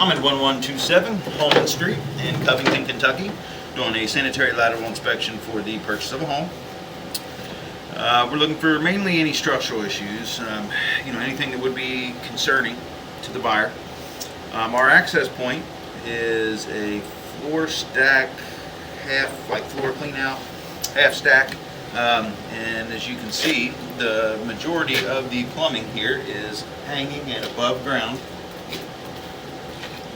I'm at 1127 Holman Street in Covington, Kentucky, doing a sanitary lateral inspection for the purchase of a home. We're looking for mainly any structural issues, anything that would be concerning to the buyer. Our access point is a floor stack, floor clean out, half stack. And as you can see, the majority of the plumbing here is hanging and above ground.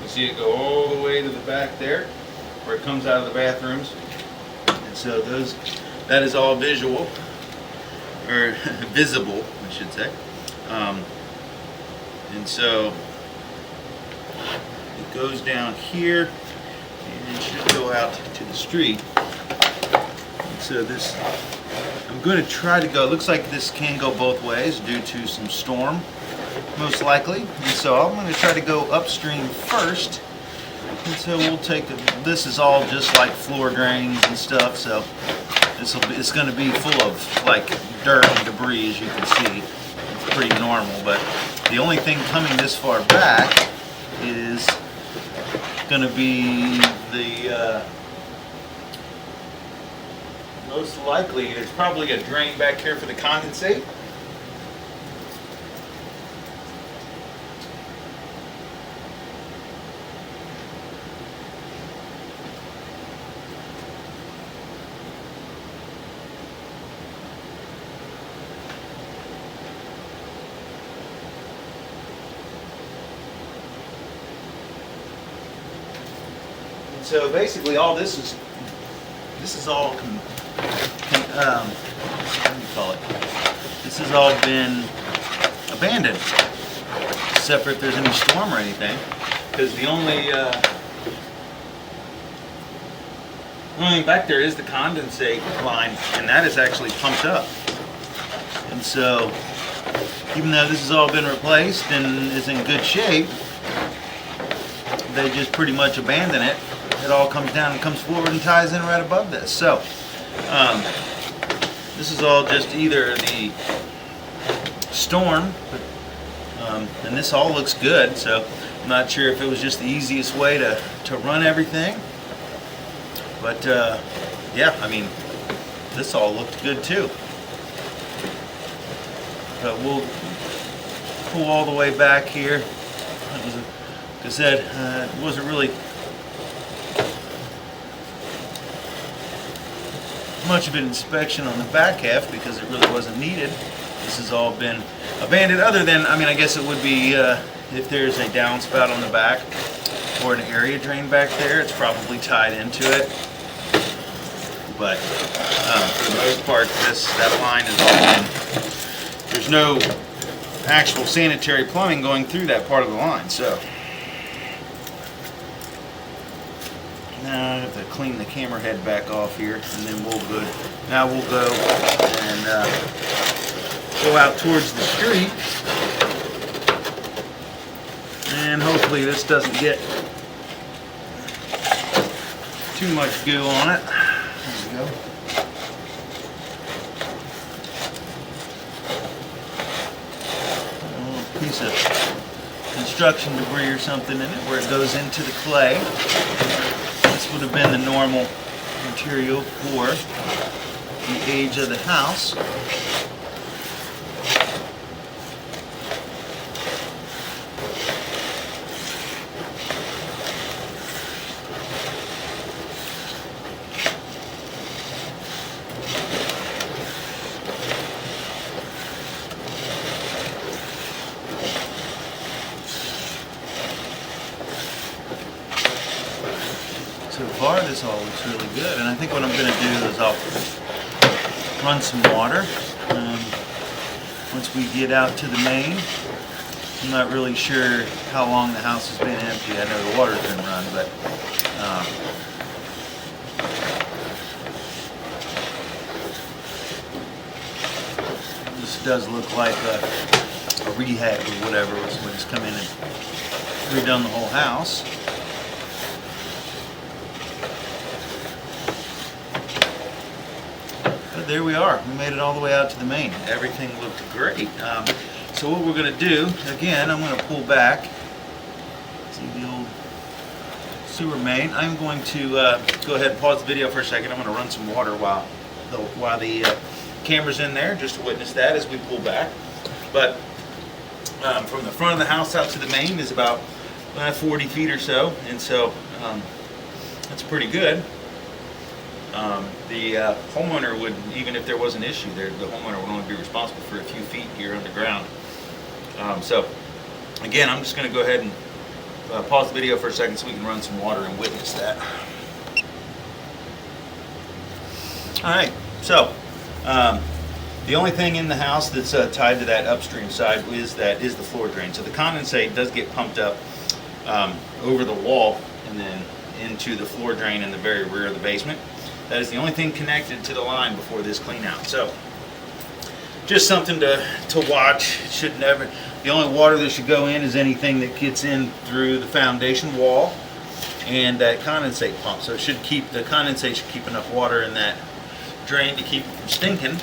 You see it go all the way to the back there, where it comes out of the bathrooms. And so that is all visual, or visible, I should say. And so it goes down here, and it should go out to the street. And so this, I'm going to try to go, it looks like this can go both ways due to some storm, most likely. And so I'm going to try to go upstream first. And so we'll take, this is all just like floor drains and stuff, so it's going to be full of like dirt and debris, as you can see. It's pretty normal, but the only thing coming this far back is going to be the most likely, there's probably a drain back here for the condensate. And so basically all this is all what do you call it? This has all been abandoned, except for if there's any storm or anything, because the only thing back there is the condensate line, and that is actually pumped up. And so, even though this has all been replaced and is in good shape, they just pretty much abandon it. It all comes down and comes forward and ties in right above this. So, this is all just either the storm, and this all looks good, so I'm not sure if it was just the easiest way to run everything. But yeah, I mean, this all looked good too. But we'll pull all the way back here. Like I said, it wasn't really much of an inspection on the back half because it really wasn't needed. This has all been abandoned, other than, I mean, I guess it would be if there's a downspout on the back or an area drain back there, it's probably tied into it. But for the most part, that line is all in. There's no actual sanitary plumbing going through that part of the line, so. Now I have to clean the camera head back off here, and then we'll go. Now we'll go and go out towards the street, and hopefully this doesn't get too much goo on it. There we go. A little piece of construction debris or something in it where it goes into the clay. This would have been the normal material for the age of the house. So far this all looks really good, and I think what I'm going to do is I'll run some water once we get out to the main. I'm not really sure how long the house has been empty. I know the water's been run, but this does look like a rehab or whatever when it's come in and redone the whole house. But there we are. We made it all the way out to the main. Everything looked great. So what we're going to do, again, I'm going to pull back See the old sewer main. I'm going to go ahead and pause the video for a second. I'm going to run some water while the camera's in there, just to witness that as we pull back. But from the front of the house out to the main is about 40 feet or so, and so that's pretty good. The homeowner would, even if there was an issue there, the homeowner would only be responsible for a few feet here underground. So again, I'm just going to go ahead and pause the video for a second so we can run some water and witness that. Alright, so the only thing in the house that's tied to that upstream side is the floor drain. So the condensate does get pumped up over the wall and then into the floor drain in the very rear of the basement. That is the only thing connected to the line before this clean out. So just something to watch. It should never, the only water that should go in is anything that gets in through the foundation wall and that condensate pump. So it should keep, the condensate should keep enough water in that drain to keep it from stinking.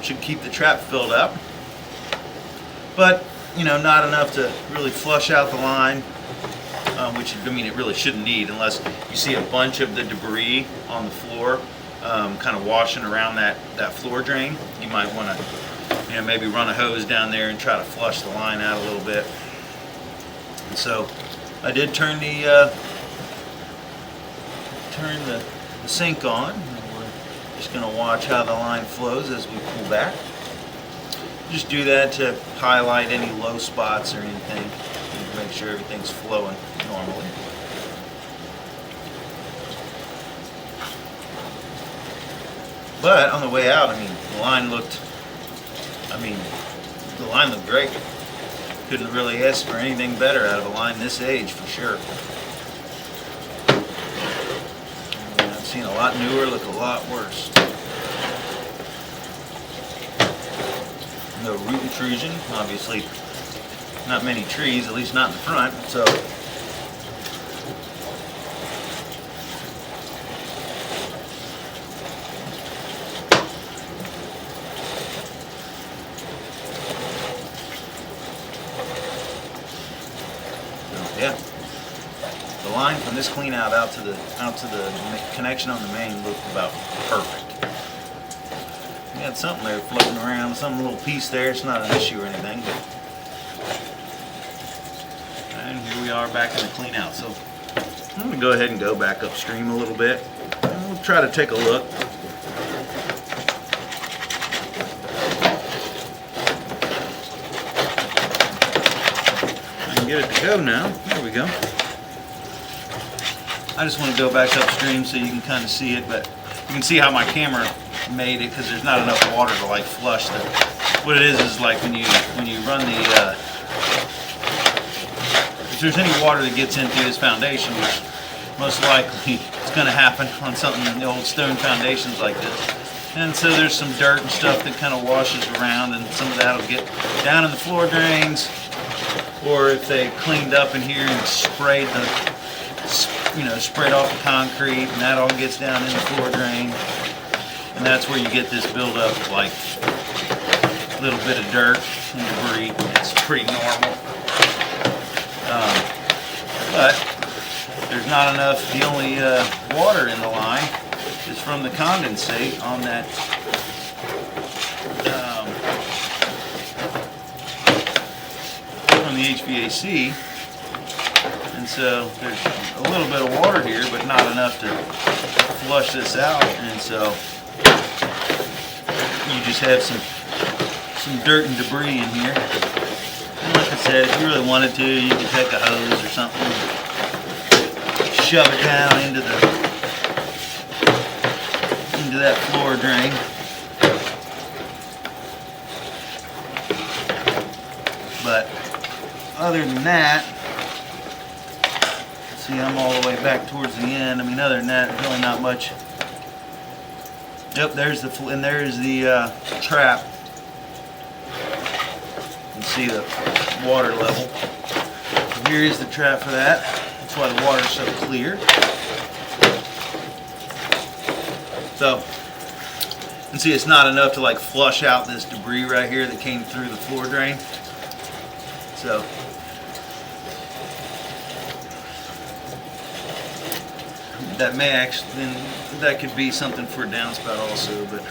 Should keep the trap filled up, but you know, not enough to really flush out the line, which I mean it really shouldn't need unless you see a bunch of the debris on the floor kind of washing around that floor drain. You might want to, you know, maybe run a hose down there and try to flush the line out a little bit. And so I did turn the sink on. Just going to watch how the line flows as we pull back. Just do that to highlight any low spots or anything, and make sure everything's flowing normally. But on the way out, I mean, the line looked great. Couldn't really ask for anything better out of a line this age, for sure. I've seen a lot newer look a lot worse. No root intrusion, obviously not many trees, at least not in the front, so yeah. The line from this clean out to the connection on the main looked about perfect. We had something there floating around, some little piece there. It's not an issue or anything, but and here we are back in the clean out. So I'm going to go ahead and go back upstream a little bit. And we'll try to take a look. I can get it to go now. There we go. I just want to go back upstream so you can kind of see it, but you can see how my camera made it because there's not enough water to like flush the. What it is like when you run the if there's any water that gets in through this foundation, which most likely it's going to happen on something in the old stone foundations like this, and so there's some dirt and stuff that kind of washes around, and some of that will get down in the floor drains, or if they cleaned up in here and sprayed sprayed off the concrete, and that all gets down in the floor drain. And that's where you get this buildup of like a little bit of dirt and debris. It's pretty normal. But there's not enough, the only water in the line is from the condensate on that from the HVAC. And so there's a little bit of water here, but not enough to flush this out. And so you just have some dirt and debris in here. And like I said, if you really wanted to, you could take a hose or something, shove it down into that floor drain. But other than that, see, I'm all the way back towards the end. I mean, other than that, really not much. Yep, there's the trap. You can see the water level. Here is the trap for that. That's why the water's so clear. So, you can see it's not enough to like flush out this debris right here that came through the floor drain. So, That may actually, that could be something for a downspout also, but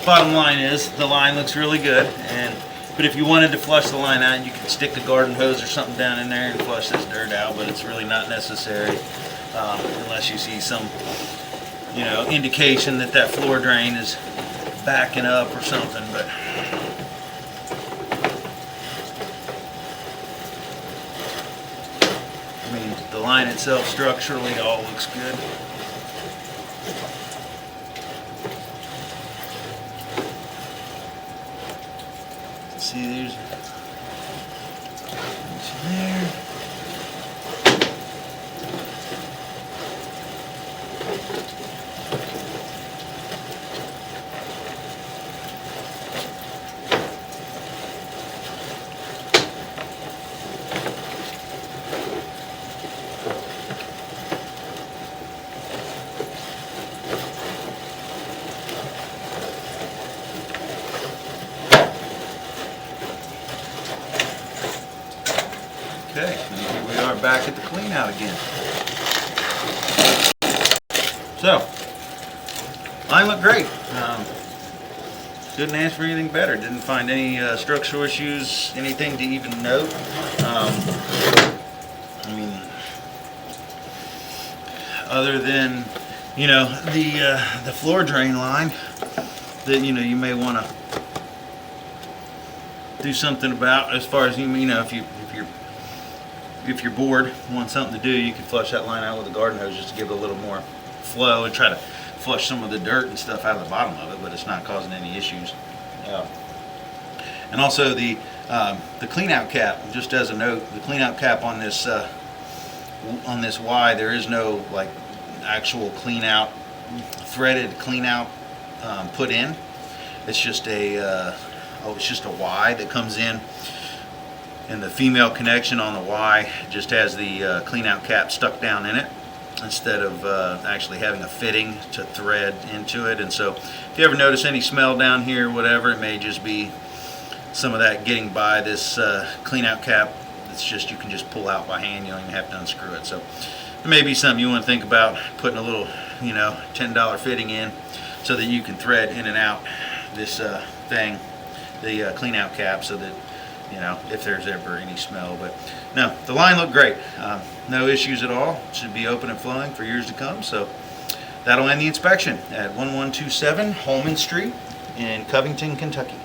bottom line is the line looks really good. But if you wanted to flush the line out, you could stick a garden hose or something down in there and flush this dirt out, but it's really not necessary unless you see some, indication that that floor drain is backing up or something. But I mean, the line itself structurally all looks good. See, there's there. Okay, here we are back at the clean out again. So, line looked great. Couldn't ask for anything better. Didn't find any structural issues, anything to even note. I mean, other than the floor drain line that you may want to do something about, as far as if you're bored, want something to do, you can flush that line out with a garden hose just to give it a little more flow and try to flush some of the dirt and stuff out of the bottom of it, but it's not causing any issues. And also the clean out cap, just as a note, the clean out cap on this Y, there is no like actual clean out, threaded clean out put in. It's just a Y that comes in. And the female connection on the Y just has the clean out cap stuck down in it instead of actually having a fitting to thread into it. And so if you ever notice any smell down here, whatever, it may just be some of that getting by this clean out cap. It's just, you can just pull out by hand, you don't even have to unscrew it. So it may be something you want to think about, putting a little $10 fitting in so that you can thread in and out this thing, the clean out cap, so that if there's ever any smell. But no, the line looked great. No issues at all. Should be open and flowing for years to come. So that'll end the inspection at 1127 Holman Street in Covington, Kentucky.